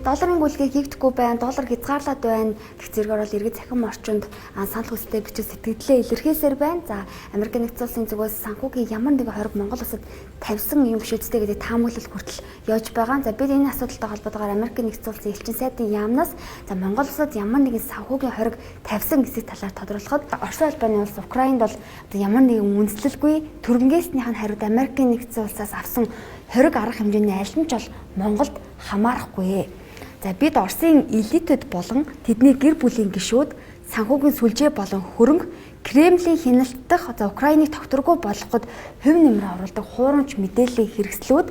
Долларын гүйлгээ хийгдэхгүй байна, доллар хязгаарлаад байна гэх зэргээр бол иргэд цахим орчинд санал хүсэлтэд бичиж сэтгэлдээ илэрхийлсээр байна. За, Америк нэгдсэн улсын зүгээс санхүүгийн ямар нэгэн хориг Монгол улсад тавьсан юм биш үстэй гэдэг таамаглал хүртэл явж байгаа. За, бид энэ асуудалтай холбоотойгоор Америк нэгдсэн улсын элчин сайдын яамнаас за Монгол улсад ямар нэгэн санхүүгийн хориг тавьсан гэсэн талаар тодорхойлоход Орос улбаны улс Украинд бол ямар нэгэн үндэслэлгүй төрөнгөөснийх нь хариуд Америк нэгдсэн улсаас авсан хориг арга хэмжээний аль нь ч бол Монголд хамаарахгүй. За бид Оросын элитэд болон тэдний гэр бүлийн гишүүд санхүүгийн сүлжээ болон хөрөнгө Кремлийн хяналтдах за Украиныг тогтворгүй болгоход хувь нэмрээ оруулдаг хуурамч мэдээллийн хэрэгслүүд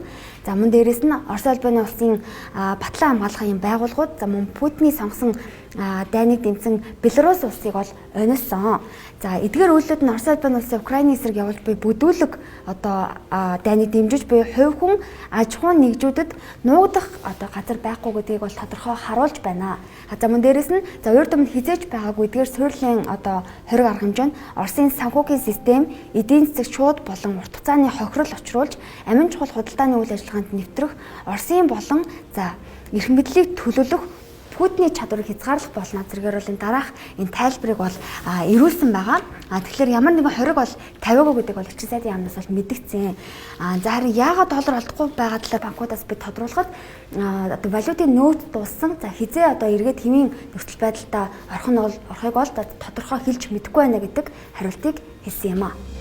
за мөн дээрэс нь Орос улбаны улсын батлан хамгаалахын байгууллагууд за мөн Путиний сонгосон дайныг дэмжсэн Беларусь улсыг бол онилсон. За эдгээр үйлдэлүүд нь Орос улбаны улсын Украины эсрэг явуулж буй бүдүүлэг одоо дайныг дэмжиж буй хувь хүн аж ахуйн нэгжүүдэд нуугдах одоо газар байхгүй гэдгийг бол тодорхой харуулж байна. За мөн дээрэс нь за урд өмнө хизээж байгаагүй эдгээр суурилын одоо хориг арга хэмжээ Оросын санхүүгийн систем эдийн засаг шууд болон урт хугацааны хохирол учруулж амин чухал худалдааны үйл ажиллагаанд нэвтрэх Оросын болон за эрх мэдлийг төлөвлөх Путиний чадварыг хязгаарлах болно зэргээр бол энэ дараах энэ тайлбарыг бол ирүүлсэн байгаа. Тэгэхээр ямар нэгэн хориг бол тавиагүй гэдэг бол элчин сайдын яамнаас бол мэдгдсэн. За харин яагаад доллар олдохгүй байгаа талаар банкудаас бид тодруулахад одоо валютын нөөц дууссан. За хизээ одоо эргээд хэмийн нөхцөл байдалтай орохыг бол тодорхой хэлж мэдэхгүй байна гэдэг хариултыг хэлсэн юм а.